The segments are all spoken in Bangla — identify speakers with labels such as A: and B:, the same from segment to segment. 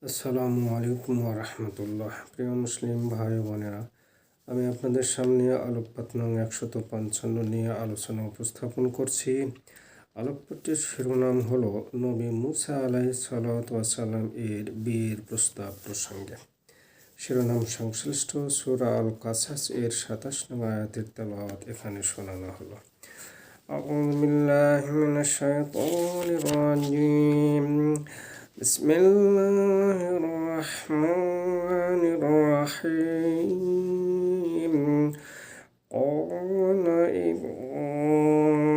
A: আসসালামু আলাইকুম রহমতুল্লাহ। প্রিয় মুসলিম ভাই বোনেরা, আমি আপনাদের সামনে আলোকপাত নং 155 নিয়ে আলোচনা উপস্থাপন করছি। আলোকপাতটির শিরোনাম হলো নবী মুসা আলাইহিস সালাতু ওয়াস সালাম এর বিয়ের প্রস্তাব প্রসঙ্গে। শিরোনাম সংশ্লিষ্ট সূরা আল কাসাস এর 27 নং আয়াতের তেলাওয়াত এখানে শোনানো হলো। আউযু বিল্লাহি মিনাশ শাইতানির রাজিম। বিসমিল্লাহির রহমানির রহিম। قال إني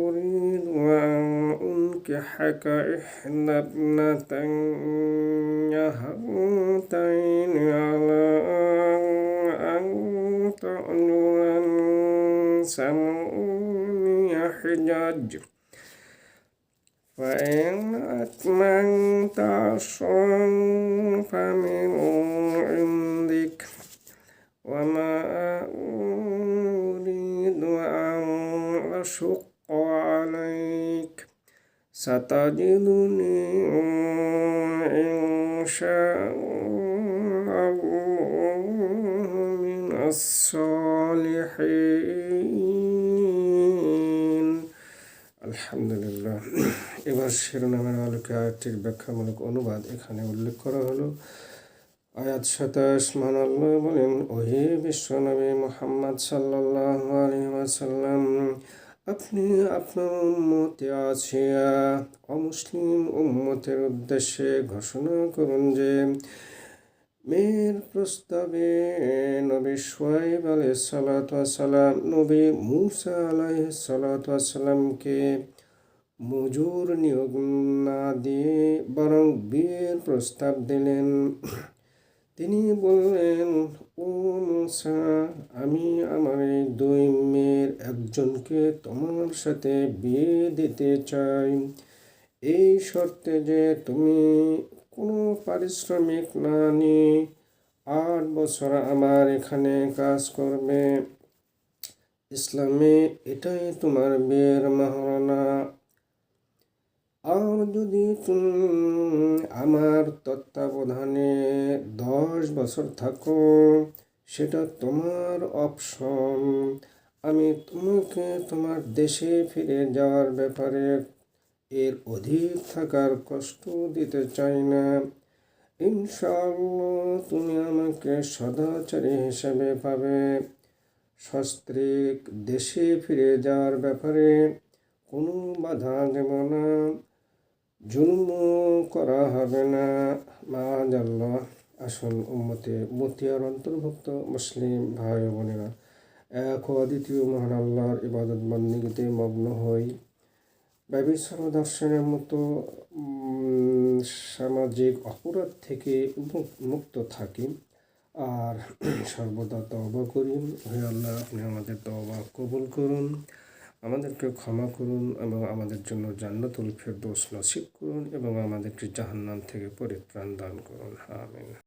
A: أريد أن أنكحك إحدى ابنتي هاتين على أن تأجرني ثمانية حجج فإن أتممت عشرا فمن عندك وما أريد أن أشق عليك ستجدني إن شاء الله من الصالحين। আলহামদুলিল্লাহ। এবার শিরোনামের আলোকে আয়াতটির ব্যাখ্যামূলক অনুবাদ এখানে উল্লেখ করা হলো। আয়াত 27। মহান আল্লাহ বলেন, ওহে বিশ্বনবী মুহাম্মদ সাল্লাল্লাহু আলাইহি ওয়াসাল্লাম, আপনি আপনার উম্মতে আসিয়া অমুসলিম উম্মতের উদ্দেশ্যে ঘোষণা করুন যে মেয়ের প্রস্তাবে নবী শুআয়ব আলাইহিস সালাতু ওয়াস সালাম নবী মুসা আলাইহিস সালাতু ওয়াস সালামকে মজুর নিয়োগ না দিয়ে বরং বিয়ের প্রস্তাব দিলেন। তিনি বললেন, ও মুসা, আমি আমার এই দুই মেয়ের একজনকে তোমার সাথে বিয়ে দিতে চাই, এই শর্তে যে তুমি কোনো পারিশ্রমিক না নিয়ে 8 বছর আমার এখানে কাজ করবে। ইসলামে এটাই তোমার বিয়ের মহারণা। আর যদি তুমি আমার তত্ত্বাবধানে 10 বছর থাকো, সেটা তোমার অপশন। আমি তোমাকে তোমার দেশে ফিরে যাওয়ার ব্যাপারে এর অধিক থাকার কষ্ট দিতে চাই না। ইনশাআল্লাহ তুমি আমাকে সদাচারী হিসেবে পাবে। সস্ত্রীক দেশে ফিরে যাওয়ার ব্যাপারে কোনো বাধা দেব না, জুলুমও করা হবে না। মাআযাল্লাহ। আসুন উম্মতে মুতিয়ার অন্তর্ভুক্ত মুসলিম ভাই বোনেরা, এক ও অদ্বিতীয় মহান আল্লাহর ইবাদত বন্দেগীতে মগ্ন হই। ব্যভিচার দর্শনের মতো সামাজিক অপরাধ থেকে মুক্ত থাকি আর সর্বদা তওবা করি। হে আল্লাহ, আপনি আমাদের তওবা কবুল করুন, আমাদেরকে ক্ষমা করুন এবং আমাদের জন্য জান্নাতুল ফেরদৌস নসিব করুন এবং আমাদেরকে জাহান্নাম থেকে পরিত্রাণ দান করুন। আমিন।